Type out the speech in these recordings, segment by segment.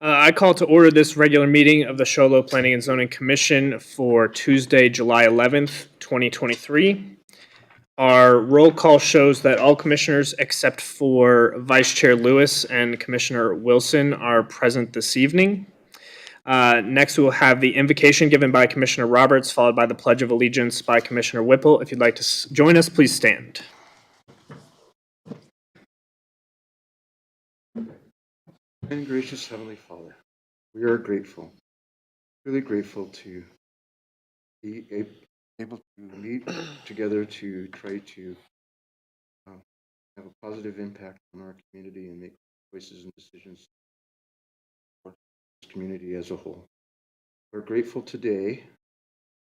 I call to order this regular meeting of the Show Low Planning and Zoning Commission for Tuesday, July 11th, 2023. Our roll call shows that all commissioners except for Vice Chair Lewis and Commissioner Wilson are present this evening. Next, we will have the invocation given by Commissioner Roberts, followed by the Pledge of Allegiance by Commissioner Whipple. If you'd like to join us, please stand. And gracious Heavenly Father, we are grateful, really grateful to be able to meet together to try to have a positive impact on our community and make choices and decisions for this community as a whole. We're grateful today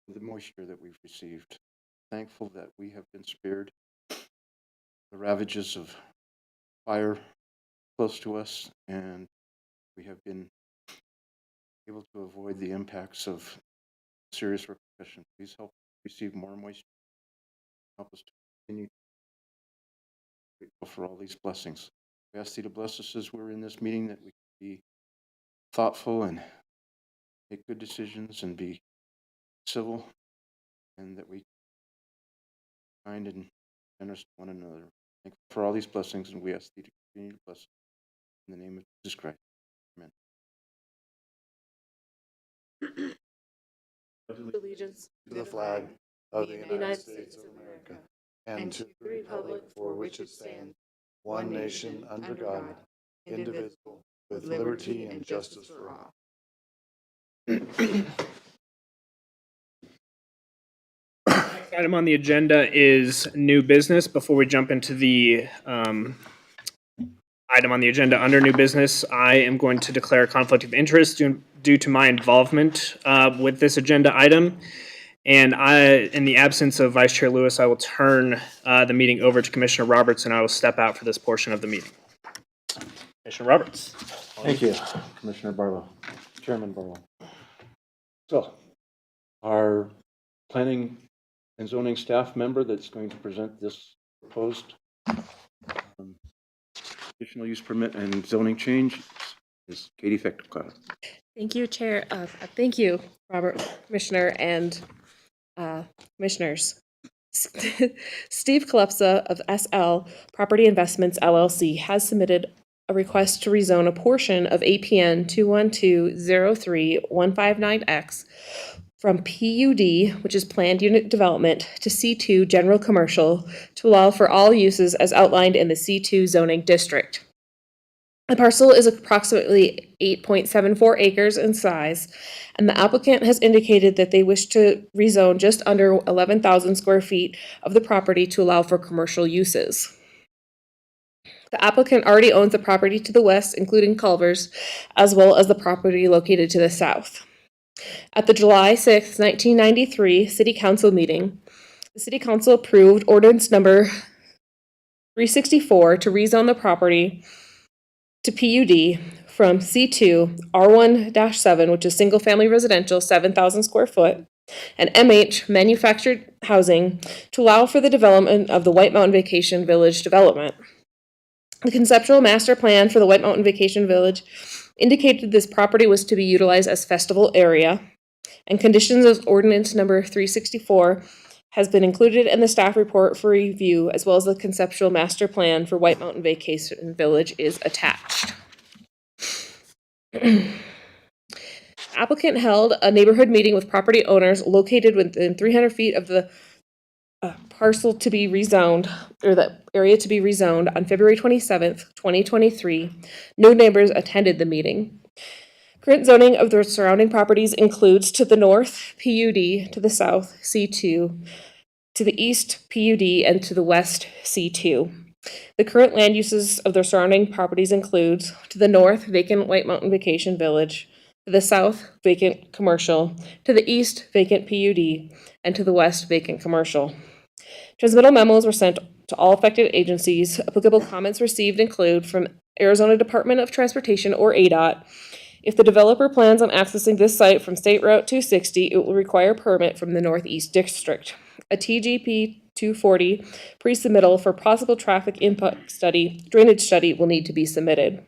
for the moisture that we've received, thankful that we have been spared the ravages of fire close to us, and we have been able to avoid the impacts of serious repercussions. Please help receive more moisture. Help us to continue grateful for all these blessings. We ask thee to bless us as we're in this meeting, that we can be thoughtful and make good decisions and be civil, and that we be kind and generous to one another. Thank you for all these blessings, and we ask thee to continue to bless us. In the name of Jesus Christ. Amen. Allegiance to the flag of the United States of America and to the republic for which it stands, one nation under God, indivisible, with liberty and justice for all. Next item on the agenda is new business. Before we jump into the item on the agenda under new business, I am going to declare a conflict of interest due to my involvement with this agenda item. And in the absence of Vice Chair Lewis, I will turn the meeting over to Commissioner Roberts, and I will step out for this portion of the meeting. Commissioner Roberts. Thank you, Commissioner Barlow, Chairman Barlow. So, our planning and zoning staff member that's going to present this proposed additional use permit and zoning change is Katie Fechtelklauer. Thank you, Chair. Thank you, Robert, Commissioner, and Commissioners. Steve Kalepsa of SL Property Investments LLC has submitted a request to rezone a portion of APN 212-03-159X from PUD, which is Planned Unit Development, to C2 General Commercial to allow for all uses as outlined in the C2 zoning district. The parcel is approximately 8.74 acres in size, and the applicant has indicated that they wish to rezone just under 11,000 square feet of the property to allow for commercial uses. The applicant already owns the property to the west, including Culvers, as well as the property located to the south. At the July 6, 1993 City Council meeting, the City Council approved ordinance number 364 to rezone the property to PUD from C2 R1-7, which is single family residential, 7,000 square foot, and MH manufactured housing to allow for the development of the White Mountain Vacation Village development. The conceptual master plan for the White Mountain Vacation Village indicated this property was to be utilized as festival area, and conditions of ordinance number 364 has been included in the staff report for review, as well as the conceptual master plan for White Mountain Vacation Village is attached. Applicant held a neighborhood meeting with property owners located within 300 feet of the parcel to be rezoned, or the area to be rezoned, on February 27th, 2023. No neighbors attended the meeting. Current zoning of the surrounding properties includes to the north, PUD, to the south, C2, to the east, PUD, and to the west, C2. The current land uses of the surrounding properties includes to the north, vacant White Mountain Vacation Village, to the south, vacant commercial, to the east, vacant PUD, and to the west, vacant commercial. Transmittal memos were sent to all affected agencies. Applicable comments received include from Arizona Department of Transportation, or ADOT. If the developer plans on accessing this site from State Route 260, it will require a permit from the Northeast District. A TGP 240 pre-submittal for possible traffic input study, drainage study will need to be submitted.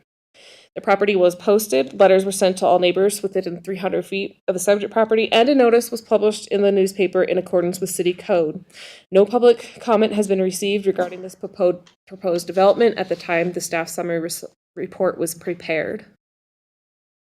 The property was posted, letters were sent to all neighbors within 300 feet of the subject property, and a notice was published in the newspaper in accordance with city code. No public comment has been received regarding this proposed development at the time the staff summary report was prepared.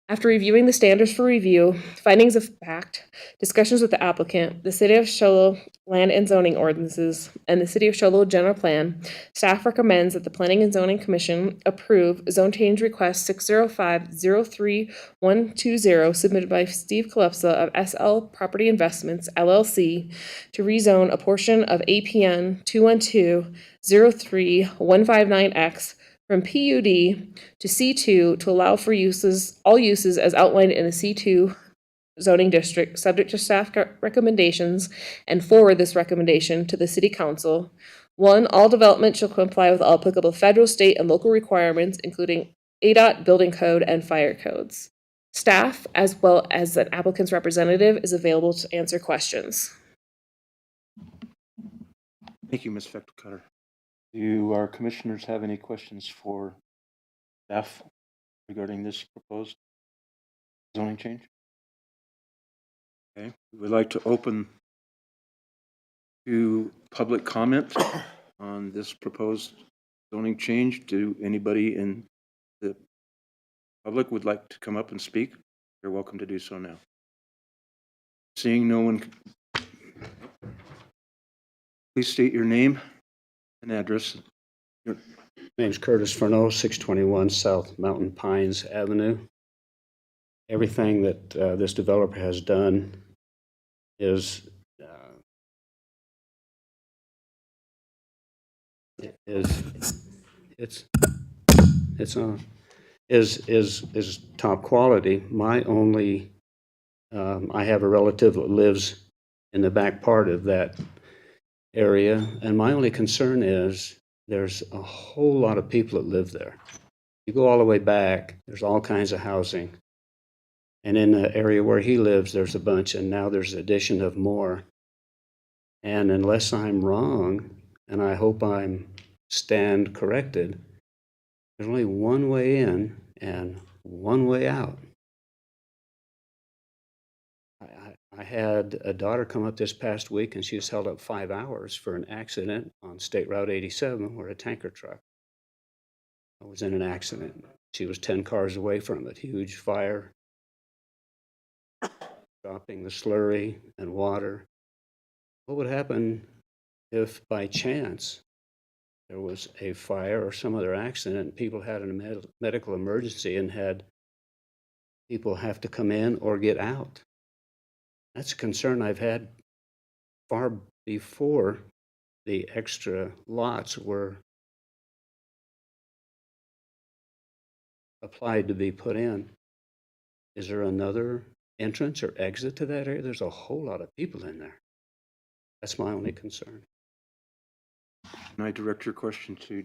After reviewing the standards for review, findings of fact, discussions with the applicant, the City of Show Low land and zoning ordinances, and the City of Show Low general plan, staff recommends that the Planning and Zoning Commission approve zone change request 605-03120 submitted by Steve Kalepsa of SL Property Investments, LLC, to rezone a portion of APN 212-03159X from PUD to C2 to allow for all uses as outlined in a C2 zoning district, subject to staff recommendations, and forward this recommendation to the City Council. 1, all development shall comply with all applicable federal, state, and local requirements, including ADOT, building code, and fire codes. Staff, as well as an applicant's representative, is available to answer questions. Thank you, Ms. Fechtecutter. Do our commissioners have any questions for staff regarding this proposed zoning change? Okay, we would like to open to public comment on this proposed zoning change. Do anybody in the public would like to come up and speak? You're welcome to do so now. Seeing no one, please state your name and address. My name's Curtis Furneaux, 621 South Mountain Pines Avenue. Everything that this developer has done is top quality. My only I have a relative that lives in the back part of that area, and my only concern is there's a whole lot of people that live there. You go all the way back, there's all kinds of housing. And in the area where he lives, there's a bunch, and now there's addition of more. And unless I'm wrong, and I hope I'm stand corrected, there's only one way in and one way out. I had a daughter come up this past week, and she was held up 5 hours for an accident on State Route 87 where a tanker truck was in an accident. She was 10 cars away from it. Huge fire, dropping the slurry and water. What would happen if by chance there was a fire or some other accident and people had a medical emergency and had people have to come in or get out? That's a concern I've had far before the extra lots were applied to be put in. Is there another entrance or exit to that area? There's a whole lot of people in there. That's my only concern. Can I direct your question to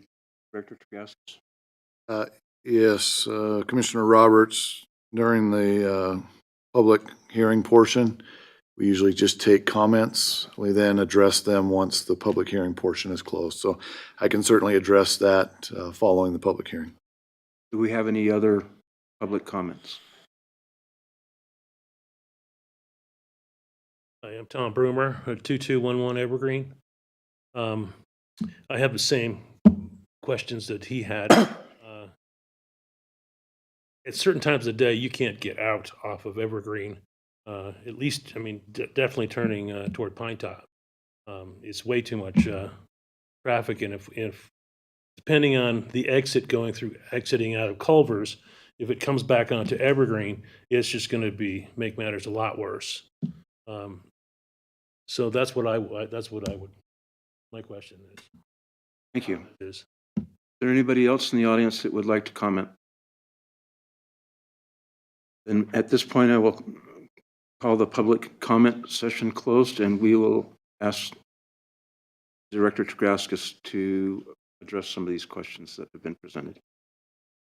Director Tregaskis? Yes, Commissioner Roberts, during the public hearing portion, we usually just take comments. We then address them once the public hearing portion is closed. So I can certainly address that following the public hearing. Do we have any other public comments? I am Tom Broomer at 2211 Evergreen. I have the same questions that he had. At certain times of the day, you can't get out off of Evergreen. At least, I mean, definitely turning toward Pine Top. It's way too much traffic, and if depending on the exit exiting out of Culver's, if it comes back onto Evergreen, it's just going to make matters a lot worse. So that's what I would. My question is. Thank you. Is there anybody else in the audience that would like to comment? Then at this point, I will call the public comment session closed, and we will ask Director Tregaskis to address some of these questions that have been presented.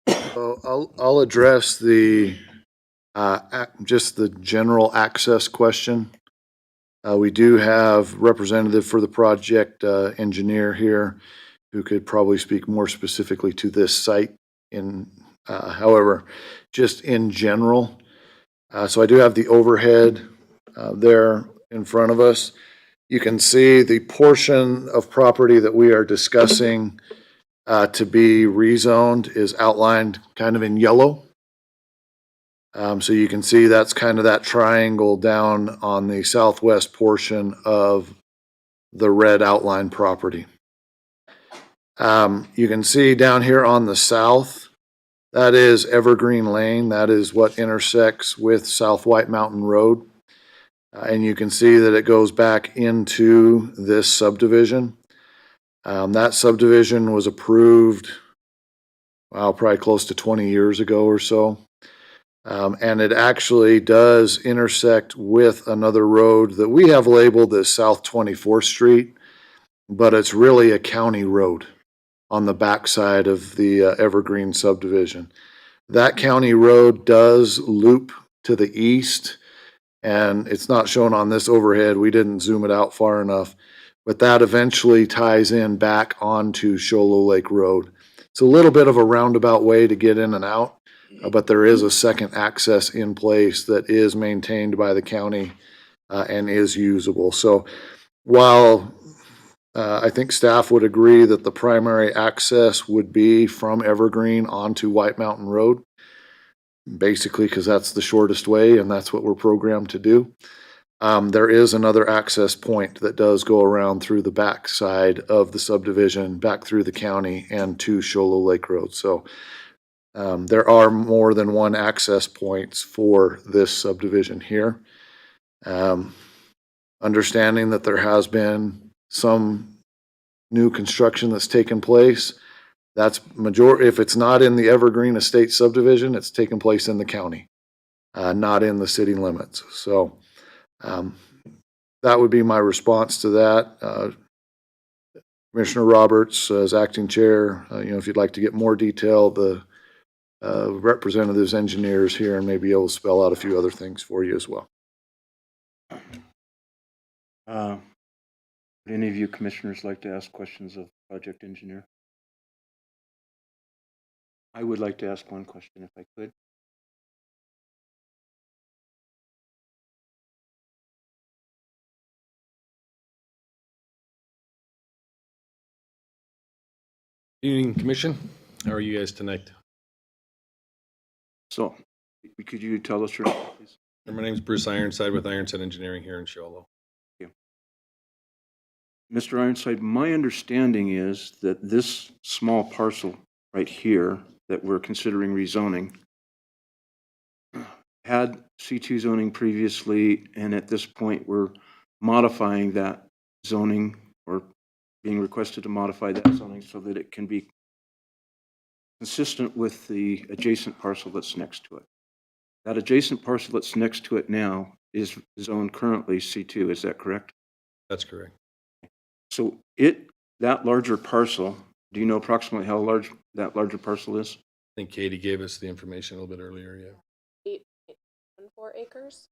I'll address the just the general access question. We do have representative for the project engineer here who could probably speak more specifically to this site in However, just in general, so I do have the overhead there in front of us. You can see the portion of property that we are discussing to be rezoned is outlined kind of in yellow. So you can see that's kind of that triangle down on the southwest portion of the red outline property. You can see down here on the south, that is Evergreen Lane. That is what intersects with South White Mountain Road. And you can see that it goes back into this subdivision. That subdivision was approved, well, probably close to 20 years ago or so. And it actually does intersect with another road that we have labeled as South 24th Street, but it's really a county road on the backside of the Evergreen subdivision. That county road does loop to the east, and it's not shown on this overhead. We didn't zoom it out far enough, but that eventually ties in back onto Show Low Lake Road. It's a little bit of a roundabout way to get in and out, but there is a second access in place that is maintained by the county and is usable. So while I think staff would agree that the primary access would be from Evergreen onto White Mountain Road, basically because that's the shortest way and that's what we're programmed to do. There is another access point that does go around through the backside of the subdivision, back through the county and to Show Low Lake Road. So there are more than one access points for this subdivision here. Understanding that there has been some new construction that's taken place, that's if it's not in the Evergreen Estate subdivision, it's taken place in the county, not in the city limits. So that would be my response to that. Commissioner Roberts, as acting chair, if you'd like to get more detail, the representatives, engineers here, and maybe able to spell out a few other things for you as well. Would any of you commissioners like to ask questions of project engineer? I would like to ask one question if I could. Evening, Commission. How are you guys tonight? So, could you tell us your name, please? My name is Bruce Ironside with Ironside Engineering here in Show Low. Mr. Ironside, my understanding is that this small parcel right here that we're considering rezoning had C2 zoning previously, and at this point we're modifying that zoning, or being requested to modify that zoning so that it can be consistent with the adjacent parcel that's next to it. That adjacent parcel that's next to it now is zoned currently C2, is that correct? That's correct. So that larger parcel, do you know approximately how large that larger parcel is? I think Katie gave us the information a little bit earlier, yeah. 4 acres.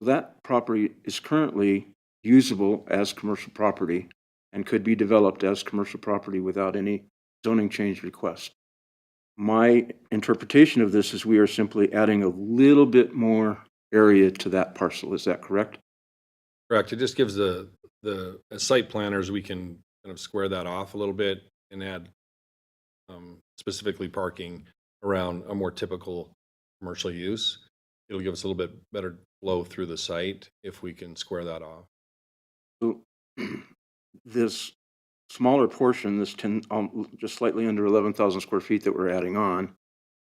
That property is currently usable as commercial property and could be developed as commercial property without any zoning change request. My interpretation of this is we are simply adding a little bit more area to that parcel. Is that correct? Correct. It just gives as site planners, we can kind of square that off a little bit and add specifically parking around a more typical commercial use. It'll give us a little bit better flow through the site if we can square that off. So this smaller portion, this just slightly under 11,000 square feet that we're adding on,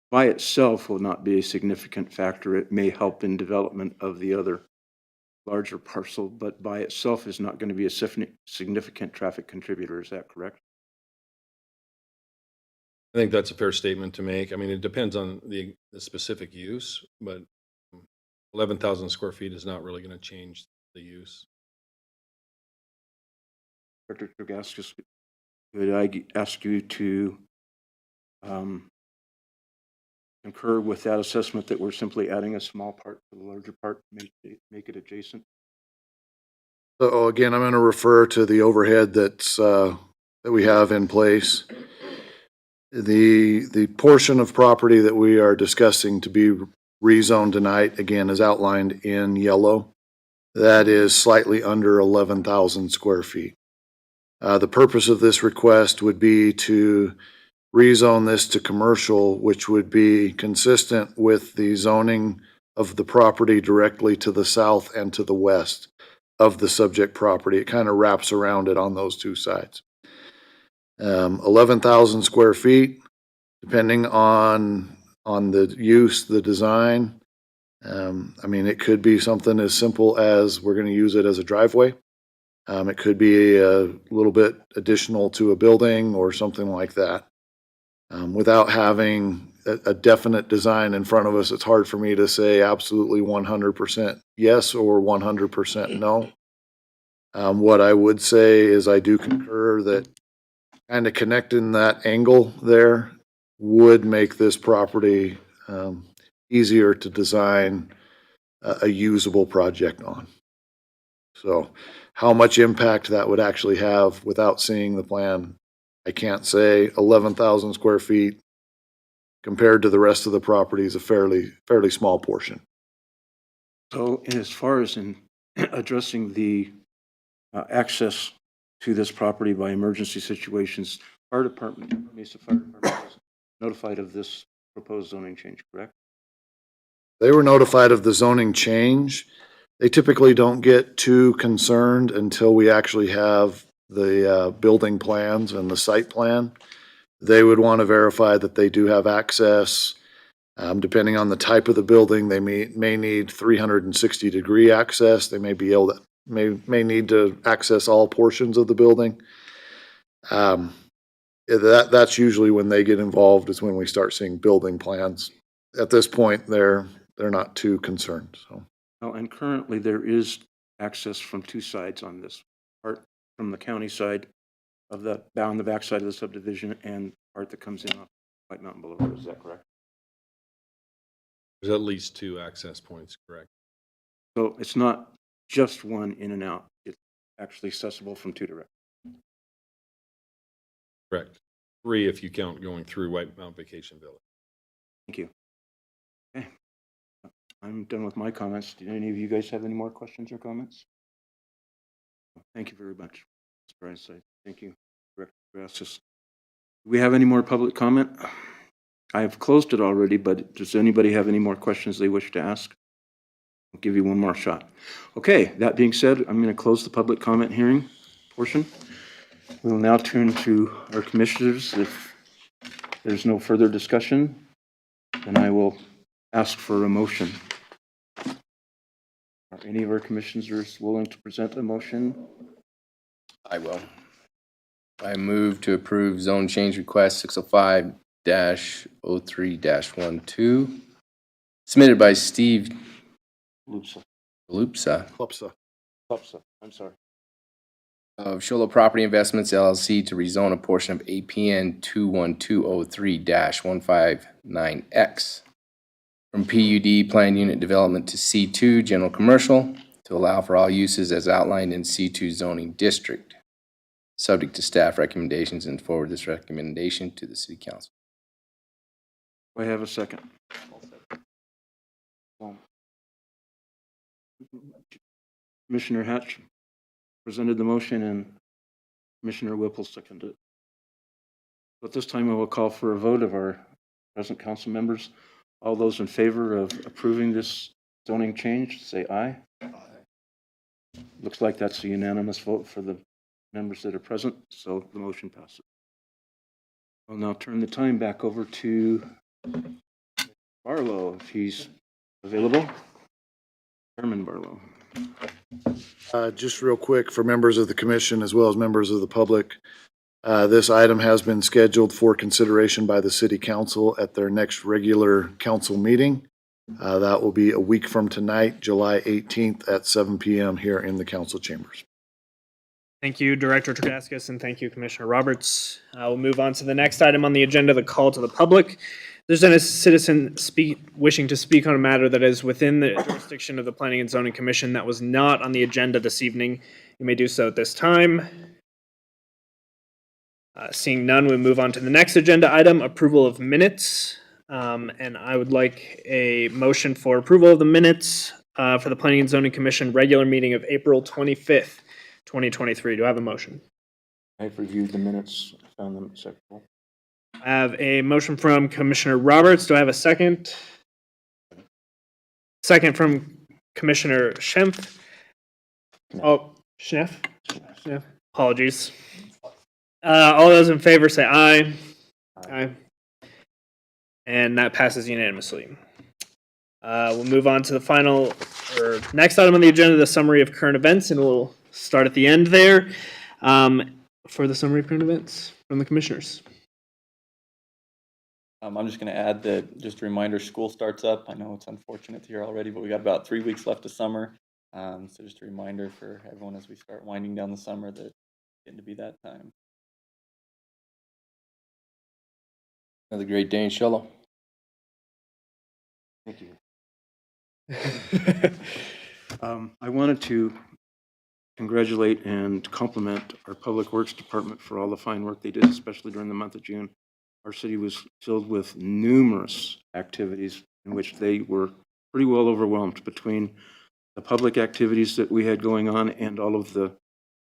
by itself will not be a significant factor. It may help in development of the other larger parcel, but by itself is not going to be a significant traffic contributor. Is that correct? I think that's a fair statement to make. I mean, it depends on the specific use, but 11,000 square feet is not really going to change the use. Dr. Trogaskis, could I ask you to concur with that assessment that we're simply adding a small part to the larger part, make it adjacent? So again, I'm going to refer to the overhead that we have in place. The portion of property that we are discussing to be rezoned tonight, again, is outlined in yellow. That is slightly under 11,000 square feet. The purpose of this request would be to rezone this to commercial, which would be consistent with the zoning of the property directly to the south and to the west of the subject property. It kind of wraps around it on those two sides. 11,000 square feet, depending on the use, the design. I mean, it could be something as simple as we're going to use it as a driveway. It could be a little bit additional to a building or something like that. Without having a definite design in front of us, it's hard for me to say absolutely 100% yes or 100% no. What I would say is I do concur that kind of connecting that angle there would make this property easier to design a usable project on. So how much impact that would actually have without seeing the plan, I can't say. 11,000 square feet compared to the rest of the property is a fairly small portion. So as far as in addressing the access to this property by emergency situations, fire department, Mesa Fire Department was notified of this proposed zoning change, correct? They were notified of the zoning change. They typically don't get too concerned until we actually have the building plans and the site plan. They would want to verify that they do have access. Depending on the type of the building, they may need 360-degree access. They may be able to may need to access all portions of the building. That's usually when they get involved, is when we start seeing building plans. At this point, they're not too concerned. So. Well, and currently there is access from two sides on this part, from the county side of the on the back side of the subdivision, and part that comes in off White Mountain Boulevard. Is that correct? There's at least 2 access points, correct? So it's not just one in and out. It's actually accessible from 2 directions. Correct. 3 if you count going through White Mountain Vacation Village. Thank you. Okay. I'm done with my comments. Do any of you guys have any more questions or comments? Thank you very much, Mr. Brightside. Thank you, Director Grasses. Do we have any more public comment? I have closed it already, but does anybody have any more questions they wish to ask? I'll give you one more shot. Okay, that being said, I'm going to close the public comment hearing portion. We will now turn to our commissioners. If there's no further discussion, then I will ask for a motion. Are any of our commissioners willing to present a motion? I will. I move to approve zone change request 605-03-12 submitted by Steve Lupsa. Lupsa I'm sorry. of Show Low Property Investments LLC to rezone a portion of APN 21203-159X from PUD Planned Unit Development to C2 General Commercial to allow for all uses as outlined in C2 zoning district, subject to staff recommendations, and forward this recommendation to the City Council. Do I have a second? Commissioner Hatch presented the motion and Commissioner Whipple seconded it. At this time, I will call for a vote of our present council members. All those in favor of approving this zoning change, say aye. Looks like that's a unanimous vote for the members that are present, so the motion passes. I'll now turn the time back over to Barlow, if he's available. Chairman Barlow. Just real quick, for members of the commission as well as members of the public, this item has been scheduled for consideration by the City Council at their next regular council meeting. That will be a week from tonight, July 18th at 7 p.m. here in the council chambers. Thank you, Director Tregaskis, and thank you, Commissioner Roberts. We'll move on to the next item on the agenda, the call to the public. There's been a citizen wishing to speak on a matter that is within the jurisdiction of the Planning and Zoning Commission that was not on the agenda this evening. You may do so at this time. Seeing none, we move on to the next agenda item, approval of minutes. And I would like a motion for approval of the minutes for the Planning and Zoning Commission regular meeting of April 25th, 2023. Do I have a motion? I've reviewed the minutes, found them acceptable. I have a motion from Commissioner Roberts. Do I have a second? Second from Commissioner Schimpf. Oh, Schneff? Schneff. Apologies. All those in favor say aye. Aye. And that passes unanimously. We'll move on to the final, or next item on the agenda, the summary of current events, and we'll start at the end there for the summary of current events from the commissioners. I'm just going to add that, just a reminder, school starts up. I know it's unfortunate to hear already, but we got about 3 weeks left of summer. So just a reminder for everyone as we start winding down the summer that it's getting to be that time. Another great day in Show. Thank you. I wanted to congratulate and compliment our Public Works Department for all the fine work they did, especially during the month of June. Our city was filled with numerous activities in which they were pretty well overwhelmed between the public activities that we had going on and all of the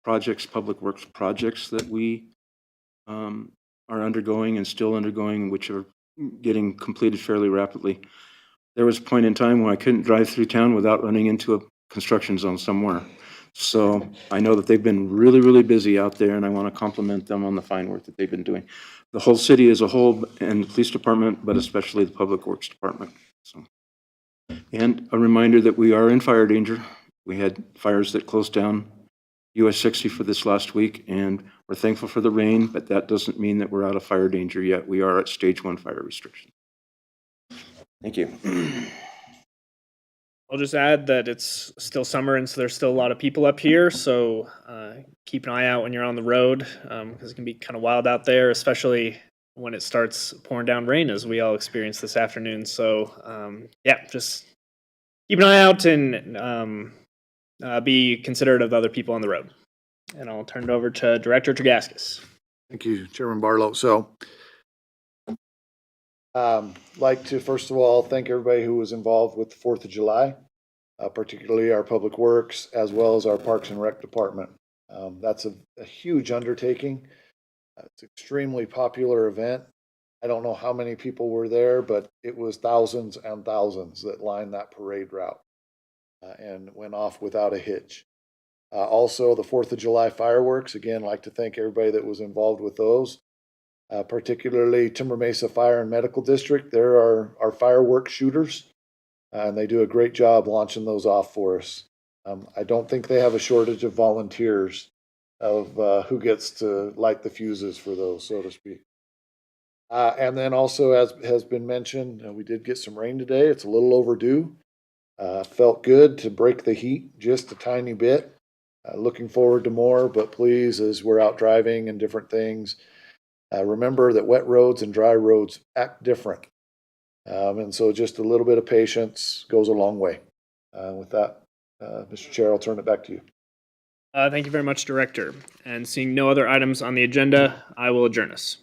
projects, public works projects that we are undergoing and still undergoing, which are getting completed fairly rapidly. There was a point in time when I couldn't drive through town without running into a construction zone somewhere. So I know that they've been really, really busy out there, and I want to compliment them on the fine work that they've been doing. The whole city as a whole, and the police department, but especially the Public Works Department. So, and a reminder that we are in fire danger. We had fires that closed down US 60 for this last week, and we're thankful for the rain, but that doesn't mean that we're out of fire danger yet. We are at stage 1 fire restriction. Thank you. I'll just add that it's still summer, and so there's still a lot of people up here. So keep an eye out when you're on the road, because it can be kind of wild out there, especially when it starts pouring down rain, as we all experienced this afternoon. So yeah, just keep an eye out and be considerate of the other people on the road. And I'll turn it over to Director Tregaskis. Thank you, Chairman Barlow. So, like to first of all thank everybody who was involved with the 4th of July, particularly our Public Works as well as our Parks and Rec Department. That's a huge undertaking. It's an extremely popular event. I don't know how many people were there, but it was thousands and thousands that lined that parade route and went off without a hitch. Also, the 4th of July fireworks, again, like to thank everybody that was involved with those. Particularly Timber Mesa Fire and Medical District. They're our fireworks shooters, and they do a great job launching those off for us. I don't think they have a shortage of volunteers of who gets to light the fuses for those, so to speak. And then also, as has been mentioned, we did get some rain today. It's a little overdue. Felt good to break the heat just a tiny bit. Looking forward to more, but please, as we're out driving and different things, remember that wet roads and dry roads act different. And so just a little bit of patience goes a long way. With that, Mr. Chair, I'll turn it back to you. Thank you very much, Director. And seeing no other items on the agenda, I will adjourn us.